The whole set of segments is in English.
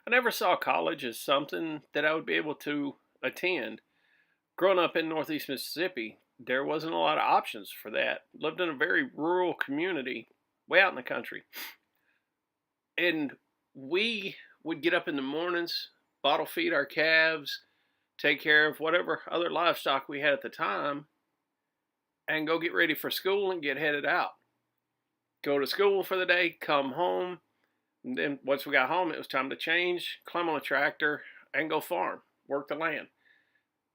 I never saw college as something that I would be able to attend. Growing up in Northeast Mississippi, there wasn't a lot of options for that. Lived in a very rural community, way out in the country. And we would get up in the mornings, bottle feed our calves, take care of whatever other livestock we had at the time, and go get ready for school and get headed out. Go to school for the day, come home, and then once we got home, it was time to change, climb on a tractor, and go farm, work the land.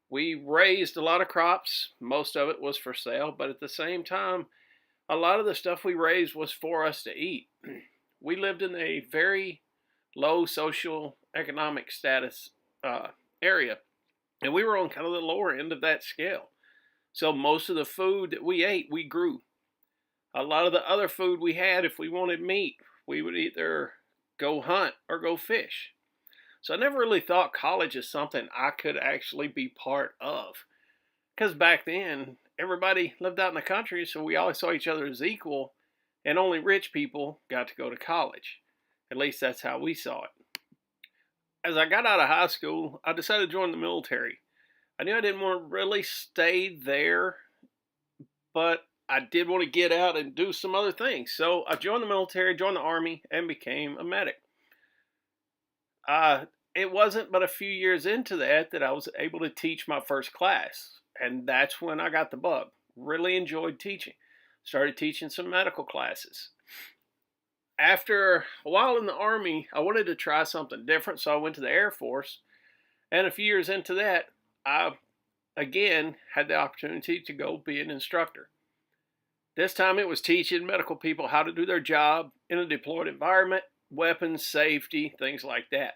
We raised a lot of crops. Most of it was for sale, but at the same time, a lot of the stuff we raised was for us to eat. We lived in a very low social economic status area, and we were on kind of the lower end of that scale. So most of the food that we ate, we grew. A lot of the other food we had, if we wanted meat, we would either go hunt or go fish. So I never really thought college is something I could actually be part of. Because back then, everybody lived out in the country, so we always saw each other as equal, and only rich people got to go to college. At least that's how we saw it. As I got out of high school, I decided to join the military. I knew I didn't want to really stay there, but I did want to get out and do some other things. So I joined the military, joined the Army, and became a medic. It wasn't but a few years into that I was able to teach my first class. And that's when I got the bug. Really enjoyed teaching. Started teaching some medical classes. After a while in the Army, I wanted to try something different, so I went to the Air Force. And a few years into that, I again had the opportunity to go be an instructor. This time it was teaching medical people how to do their job in a deployed environment, weapons, safety, things like that.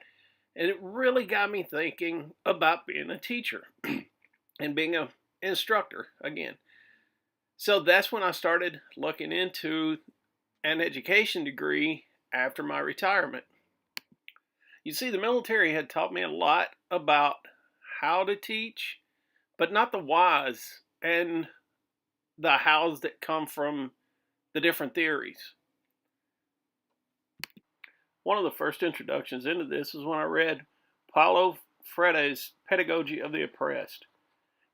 And it really got me thinking about being a teacher and being an instructor again. So that's when I started looking into an education degree after my retirement. You see, the military had taught me a lot about how to teach, but not the whys and the hows that come from the different theories. One of the first introductions into this is when I read Paulo Freire's Pedagogy of the Oppressed.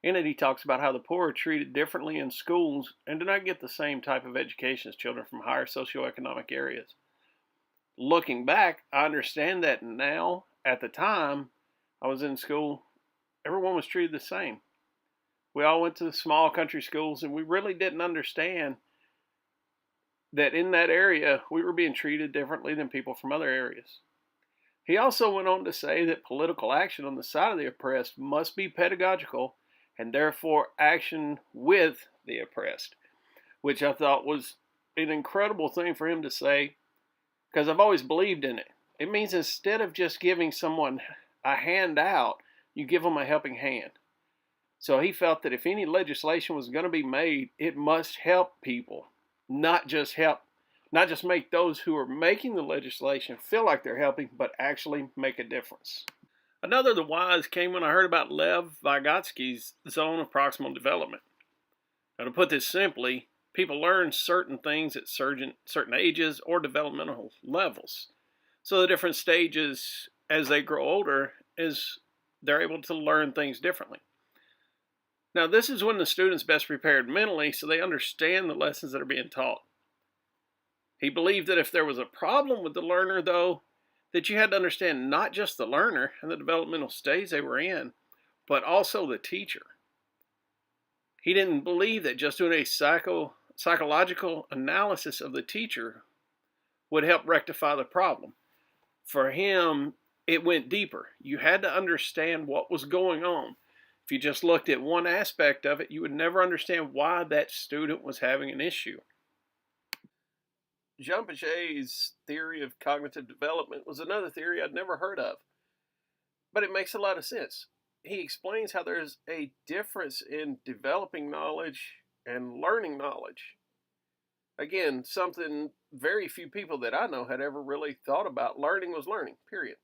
In it, he talks about how the poor are treated differently in schools and do not get the same type of education as children from higher socioeconomic areas. Looking back, I understand that now. At the time I was in school, everyone was treated the same. We all went to small country schools, and we really didn't understand that in that area we were being treated differently than people from other areas. He also went on to say that political action on the side of the oppressed must be pedagogical and therefore action with the oppressed, which I thought was an incredible thing for him to say, because I've always believed in it. It means instead of just giving someone a handout, you give them a helping hand. So he felt that if any legislation was going to be made, it must help people, not just make those who are making the legislation feel like they're helping, but actually make a difference. Another of the whys came when I heard about Lev Vygotsky's zone of proximal development. Now, to put this simply, people learn certain things at certain ages or developmental levels. So the different stages as they grow older is they're able to learn things differently. Now, this is when the student's best prepared mentally so they understand the lessons that are being taught. He believed that if there was a problem with the learner, though, that you had to understand not just the learner and the developmental stage they were in, but also the teacher. He didn't believe that just doing a psychological analysis of the teacher would help rectify the problem. For him, it went deeper. You had to understand what was going on. If you just looked at one aspect of it, you would never understand why that student was having an issue. Jean Piaget's theory of cognitive development was another theory I'd never heard of, but it makes a lot of sense. He explains how there's a difference in developing knowledge and learning knowledge. Again, something very few people that I know had ever really thought about. Learning was learning, period.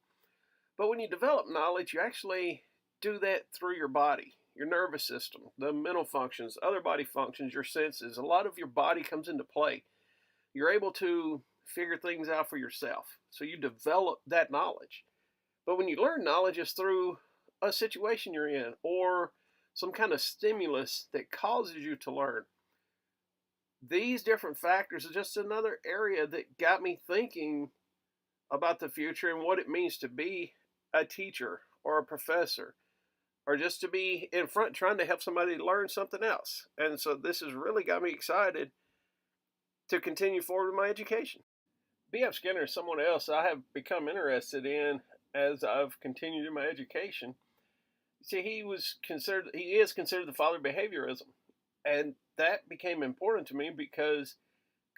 But when you develop knowledge, you actually do that through your body, your nervous system, the mental functions, other body functions, your senses. A lot of your body comes into play. You're able to figure things out for yourself. So you develop that knowledge. But when you learn knowledge is through a situation you're in or some kind of stimulus that causes you to learn. These different factors are just another area that got me thinking about the future and what it means to be a teacher or a professor or just to be in front trying to help somebody learn something else. And so this has really got me excited to continue forward with my education. B.F. Skinner is someone else I have become interested in as I've continued in my education. See, he is considered the father of behaviorism. And that became important to me because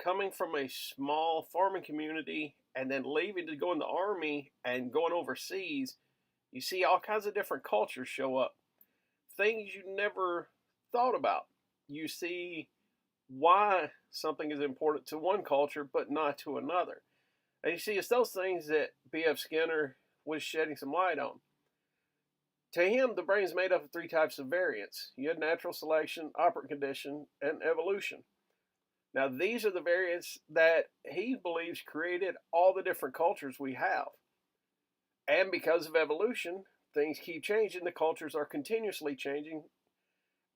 coming from a small farming community and then leaving to go in the army and going overseas, you see all kinds of different cultures show up. Things you never thought about. You see why something is important to one culture but not to another. And you see, it's those things that B.F. Skinner was shedding some light on. To him, the brain is made up of three types of variants. You have natural selection, operant condition, and evolution. Now, these are the variants that he believes created all the different cultures we have. And because of evolution, things keep changing. The cultures are continuously changing.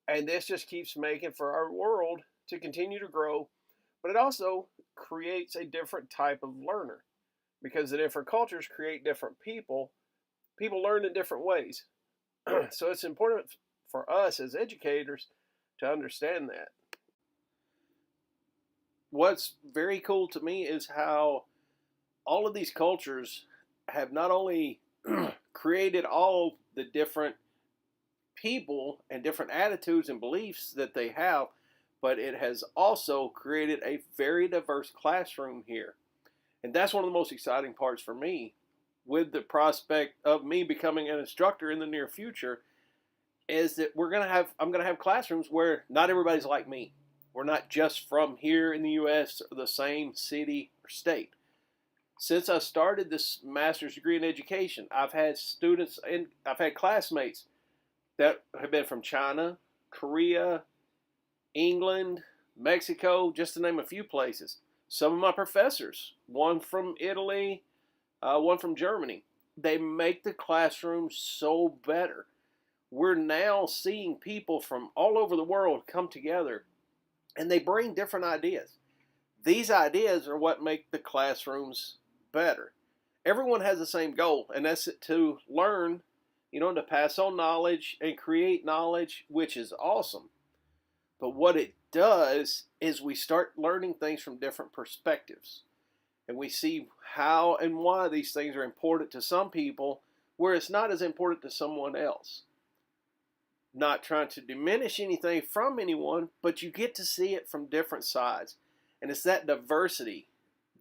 And this just keeps making for our world to continue to grow. But it also creates a different type of learner because the different cultures create different people. People learn in different ways. So it's important for us as educators to understand that. What's very cool to me is how all of these cultures have not only created all the different people and different attitudes and beliefs that they have, but it has also created a very diverse classroom here. And that's one of the most exciting parts for me with the prospect of me becoming an instructor in the near future is that I'm going to have classrooms where not everybody's like me. We're not just from here in the U.S. or the same city or state. Since I started this master's degree in education, I've had students and I've had classmates that have been from China, Korea, England, Mexico, just to name a few places. Some of my professors, one from Italy, one from Germany, they make the classroom so better. We're now seeing people from all over the world come together and they bring different ideas. These ideas are what make the classrooms better. Everyone has the same goal, and that's to learn, to pass on knowledge and create knowledge, which is awesome. But what it does is we start learning things from different perspectives. And we see how and why these things are important to some people, where it's not as important to someone else. Not trying to diminish anything from anyone, but you get to see it from different sides. And it's that diversity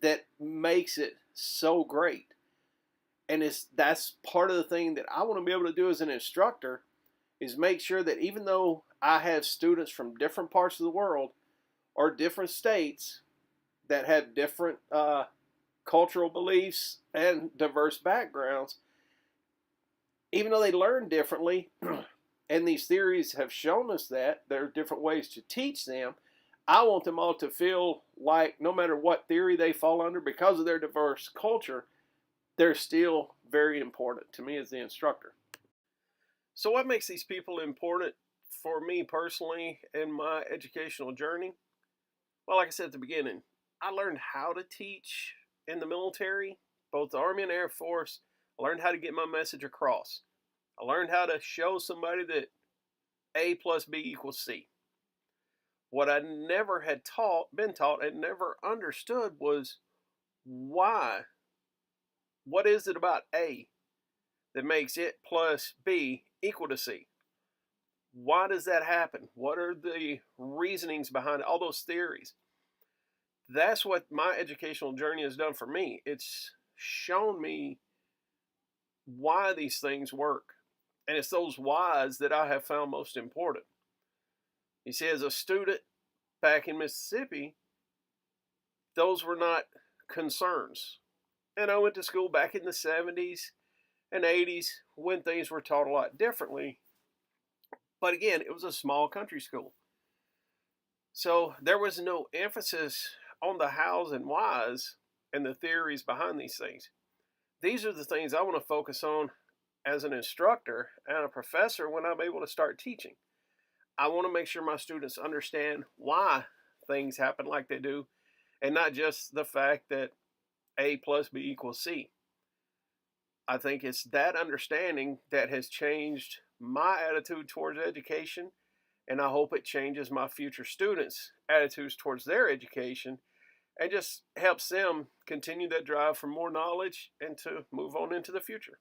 that makes it so great. And that's part of the thing that I want to be able to do as an instructor is make sure that even though I have students from different parts of the world or different states that have different cultural beliefs and diverse backgrounds, even though they learn differently, and these theories have shown us that there are different ways to teach them, I want them all to feel like no matter what theory they fall under, because of their diverse culture, they're still very important to me as the instructor. So what makes these people important for me personally in my educational journey? Well, like I said at the beginning, I learned how to teach in the military, both the Army and Air Force. I learned how to get my message across. I learned how to show somebody that A plus B equals C. What I never had been taught and never understood was why. What is it about A that makes it plus B equal to C? Why does that happen? What are the reasonings behind all those theories? That's what my educational journey has done for me. It's shown me why these things work. And it's those whys that I have found most important. You see, as a student back in Mississippi, those were not concerns. And I went to school back in the 70s and 80s when things were taught a lot differently. But again, it was a small country school. So there was no emphasis on the hows and whys and the theories behind these things. these are the things I want to focus on as an instructor and a professor when I'm able to start teaching. I want to make sure my students understand why things happen like they do, and not just the fact that A plus B equals C. I think it's that understanding that has changed my attitude towards education, and I hope it changes my future students' attitudes towards their education and just helps them continue that drive for more knowledge and to move on into the future.